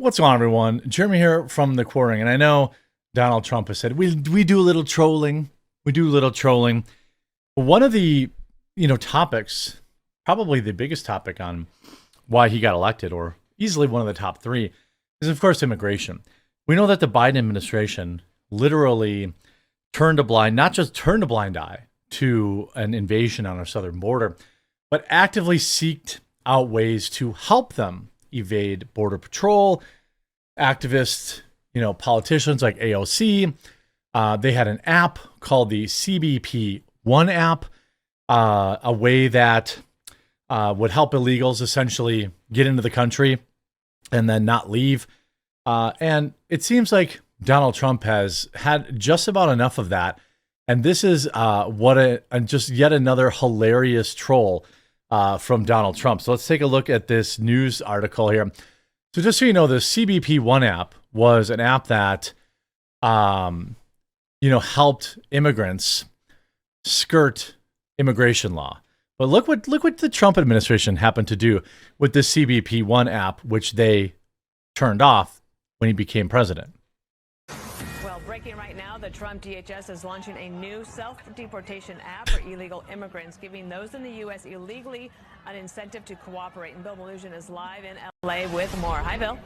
What's going on, everyone? Jeremy here from the Quartering, and I know Donald Trump has said we do a little trolling. We do a little trolling. One of the topics, probably the biggest topic on why he got elected, or easily one of the top three, is of course immigration. We know that the Biden administration literally not just turned a blind eye to an invasion on our southern border, but actively seeked out ways to help them evade border patrol. Activists, politicians like AOC, they had an app called the CBP One app, a way that would help illegals essentially get into the country and then not leave. And it seems like Donald Trump has had just about enough of that. And this is just yet another hilarious troll from Donald Trump. So let's take a look at this news article here. So just so you know, the CBP One app was an app that, helped immigrants skirt immigration law. But look what the Trump administration happened to do with the CBP One app, which they turned off when he became president. Well, breaking right now, the Trump DHS is launching a new self-deportation app for illegal immigrants, giving those in the U.S. illegally an incentive to cooperate. And Bill Melugin is live in L.A. with more. Hi, Bill.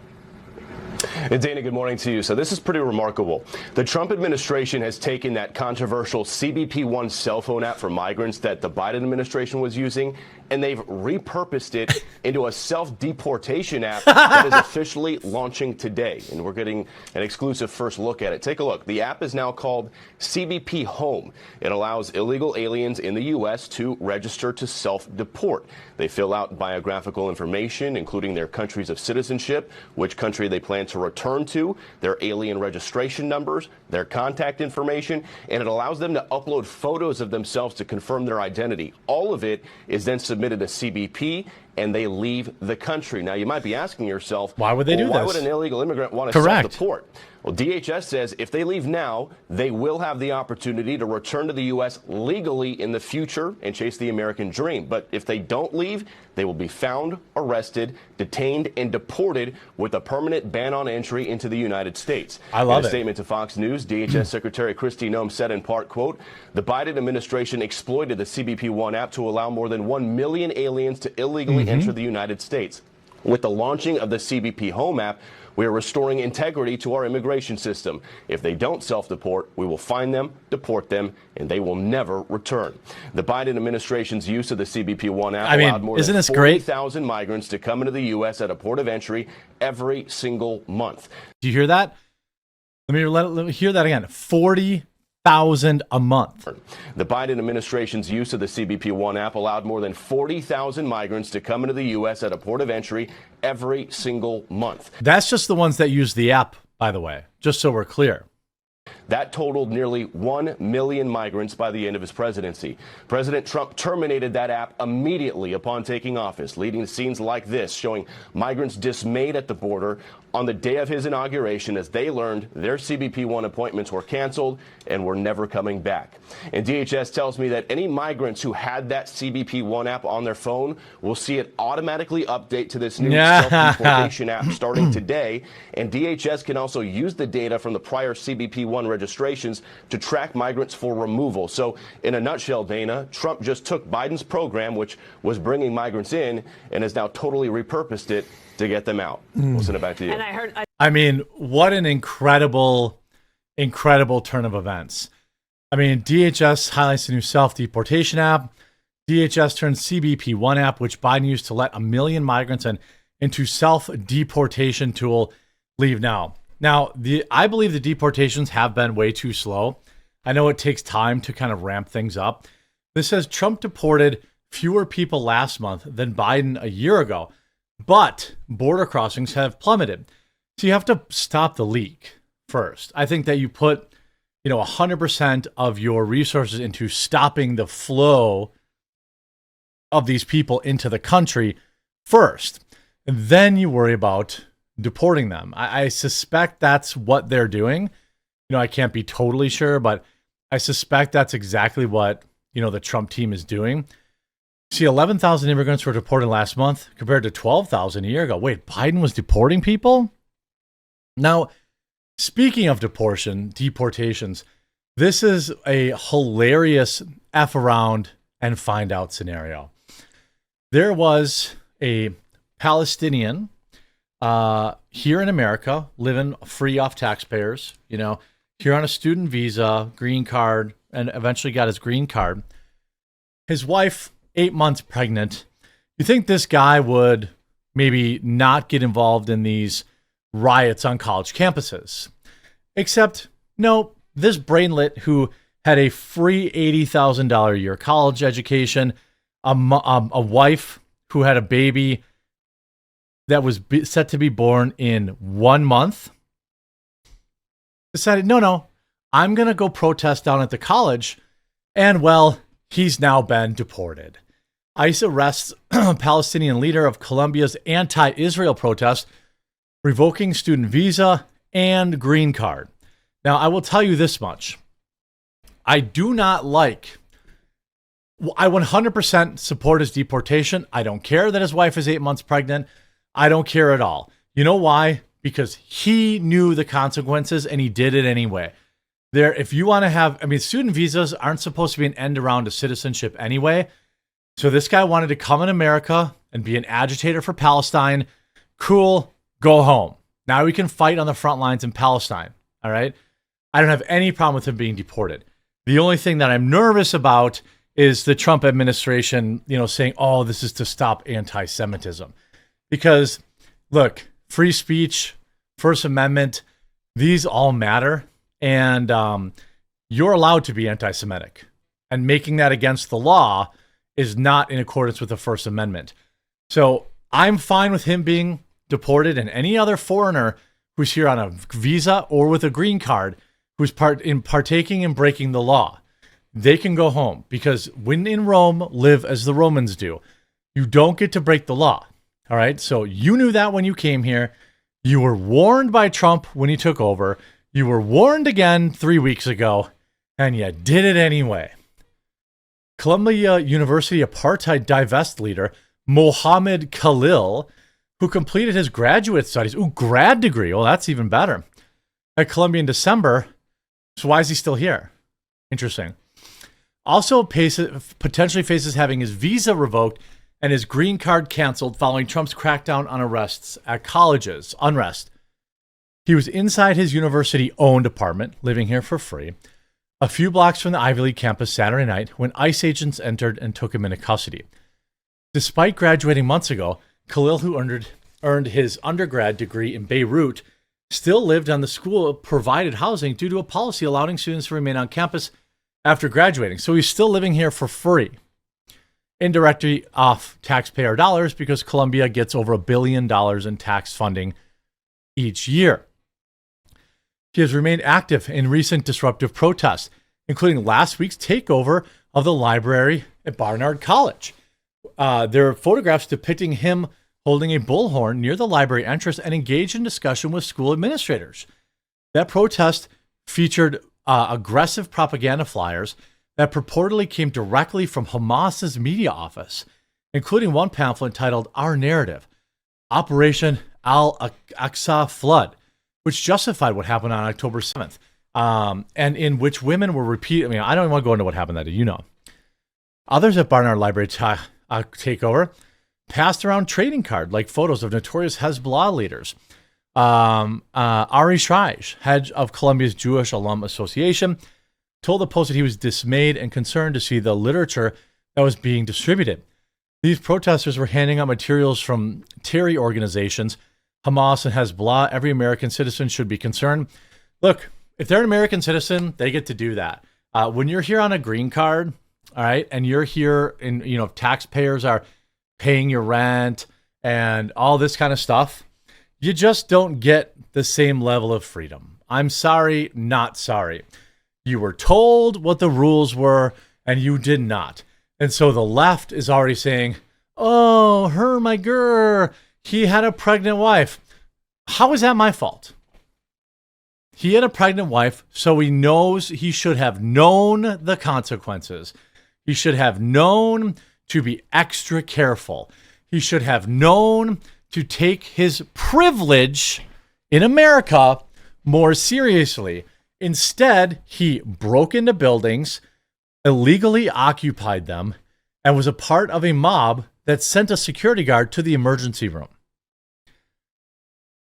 Dana, good morning to you. So this is pretty remarkable. The Trump administration has taken that controversial CBP One cell phone app for migrants that the Biden administration was using, and they've repurposed it into a self-deportation app that is officially launching today. And we're getting an exclusive first look at it. Take a look. The app is now called CBP Home. It allows illegal aliens in the U.S. to register to self-deport. They fill out biographical information, including their countries of citizenship, which country they plan to return to, their alien registration numbers, their contact information, and it allows them to upload photos of themselves to confirm their identity. All of it is then submitted to CBP, and they leave the country. Now, you might be asking yourself, why would they do this? Why would an illegal immigrant want to self-deport? Well, DHS says if they leave now, they will have the opportunity to return to the U.S. legally in the future and chase the American dream. But if they don't leave, they will be found, arrested, detained, and deported with a permanent ban on entry into the United States. I love it. In a statement to Fox News, DHS Secretary Kristi Noem said in part, quote, "The Biden administration exploited the CBP One app to allow more than 1 million aliens to illegally enter the United States. With the launching of the CBP Home app, we are restoring integrity to our immigration system. If they don't self-deport, we will find them, deport them, and they will never return." The Biden administration's use of the CBP One app allowed more than 40,000 migrants to come into the U.S. at a port of entry every single month. Do you hear that? Let me hear that again. 40,000 a month. The Biden administration's use of the CBP One app allowed more than 40,000 migrants to come into the U.S. at a port of entry every single month. That's just the ones that use the app, by the way, just so we're clear. That totaled nearly 1 million migrants by the end of his presidency. President Trump terminated that app immediately upon taking office, leading to scenes like this, showing migrants dismayed at the border on the day of his inauguration as they learned their CBP One appointments were canceled and were never coming back. And DHS tells me that any migrants who had that CBP One app on their phone will see it automatically update to this new self-deportation app starting today. And DHS can also use the data from the prior CBP One registrations to track migrants for removal. So in a nutshell, Dana, Trump just took Biden's program, which was bringing migrants in, and has now totally repurposed it to get them out. We'll send it back to you. And I mean, what an incredible turn of events. I mean, DHS highlights the new self-deportation app. DHS turns CBP One app, which Biden used to let 1 million migrants into self-deportation tool, leave now. Now, I believe the deportations have been way too slow. I know it takes time to kind of ramp things up. This says Trump deported fewer people last month than Biden a year ago, but border crossings have plummeted. So you have to stop the leak first. I think that you put, 100% of your resources into stopping the flow of these people into the country first, and then you worry about deporting them. I suspect that's what they're doing. I can't be totally sure, but I suspect that's exactly what, the Trump team is doing. See, 11,000 immigrants were deported last month compared to 12,000 a year ago. Wait, Biden was deporting people? Now, speaking of deportations, this is a hilarious F around and find out scenario. There was a Palestinian here in America living free off taxpayers, here on a student visa, green card, and eventually got his green card. His wife, 8 months pregnant. You think this guy would maybe not get involved in these riots on college campuses? Except, no, this brainlet who had a free $80,000 a year college education, a wife who had a baby that was set to be born in 1 month, decided, no, I'm going to go protest down at the college. And, well, he's now been deported. ICE arrests Palestinian leader of Colombia's anti-Israel protest, revoking student visa and green card. Now, I will tell you this much. I 100% support his deportation. I don't care that his wife is 8 months pregnant. I don't care at all. You know why? Because he knew the consequences and he did it anyway. If you want to have, student visas aren't supposed to be an end around to citizenship anyway. So this guy wanted to come in America and be an agitator for Palestine. Cool, go home. Now we can fight on the front lines in Palestine. All right. I don't have any problem with him being deported. The only thing that I'm nervous about is the Trump administration, saying, oh, this is to stop anti-Semitism. Because look, free speech, First Amendment, these all matter. And you're allowed to be anti-Semitic. And making that against the law is not in accordance with the First Amendment. So I'm fine with him being deported, and any other foreigner who's here on a visa or with a green card who's partaking in breaking the law, they can go home. Because when in Rome, live as the Romans do. You don't get to break the law. All right? So you knew that when you came here. You were warned by Trump when he took over. You were warned again 3 weeks ago, and you did it anyway. Columbia University apartheid divest leader Mohammed Khalil, who completed his graduate studies, grad degree, that's even better, at Columbia in December. So why is he still here? Interesting. Also potentially faces having his visa revoked and his green card canceled following Trump's crackdown on arrests at colleges. Unrest. He was inside his university-owned apartment, living here for free, a few blocks from the Ivy League campus Saturday night when ICE agents entered and took him into custody. Despite graduating months ago, Khalil, who earned his undergrad degree in Beirut, still lived on the school-provided housing due to a policy allowing students to remain on campus after graduating. So he's still living here for free, indirectly off taxpayer dollars, because Columbia gets over $1 billion in tax funding each year. He has remained active in recent disruptive protests, including last week's takeover of the library at Barnard College. There are photographs depicting him holding a bullhorn near the library entrance and engaged in discussion with school administrators. That protest featured aggressive propaganda flyers that purportedly came directly from Hamas's media office, including one pamphlet titled Our Narrative, Operation Al-Aqsa Flood, which justified what happened on October 7th, and in which women were repeated. I don't even want to go into what happened that day, Others at Barnard Library takeover passed around trading card like photos of notorious Hezbollah leaders. Ari Shrive, head of Columbia's Jewish Alum Association, told the Post that he was dismayed and concerned to see the literature that was being distributed. These protesters were handing out materials from terror organizations, Hamas and Hezbollah. Every American citizen should be concerned. Look, if they're an American citizen, they get to do that. When you're here on a green card, all right, and you're here and, taxpayers are paying your rent and all this kind of stuff, you just don't get the same level of freedom. I'm sorry, not sorry. You were told what the rules were and you did not. And so the left is already saying, oh, my girl, he had a pregnant wife. How is that my fault? He had a pregnant wife, so he knows he should have known the consequences. He should have known to be extra careful. He should have known to take his privilege in America more seriously. Instead, he broke into buildings, illegally occupied them, and was a part of a mob that sent a security guard to the emergency room.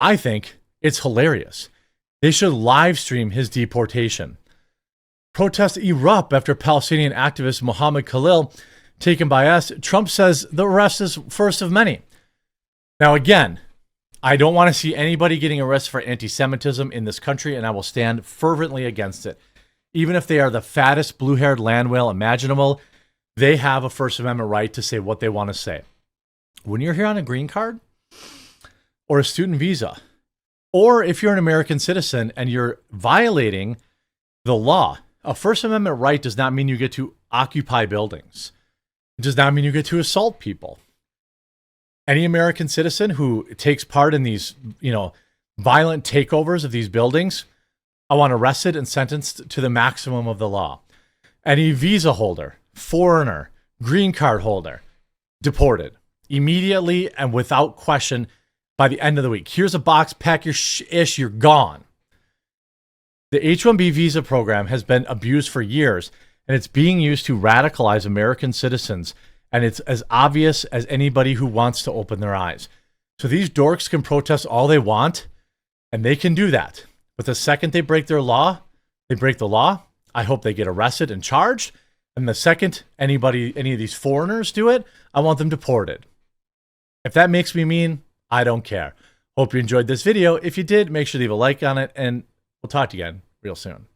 I think it's hilarious. They should live stream his deportation. Protests erupt after Palestinian activist Mohammed Khalil taken by us. Trump says the arrest is first of many. Now, again, I don't want to see anybody getting arrested for anti-Semitism in this country, and I will stand fervently against it. Even if they are the fattest blue-haired land whale imaginable, they have a First Amendment right to say what they want to say. When you're here on a green card or a student visa, or if you're an American citizen and you're violating the law, a First Amendment right does not mean you get to occupy buildings. It does not mean you get to assault people. Any American citizen who takes part in these, violent takeovers of these buildings, I want arrested and sentenced to the maximum of the law. Any visa holder, foreigner, green card holder, deported immediately and without question by the end of the week. Here's a box, pack your ish, you're gone. The H-1B visa program has been abused for years, and it's being used to radicalize American citizens, and it's as obvious as anybody who wants to open their eyes. So these dorks can protest all they want, and they can do that. But the second they break the law, I hope they get arrested and charged. And the second any of these foreigners do it, I want them deported. If that makes me mean, I don't care. Hope you enjoyed this video. If you did, make sure to leave a like on it, and we'll talk to you again real soon.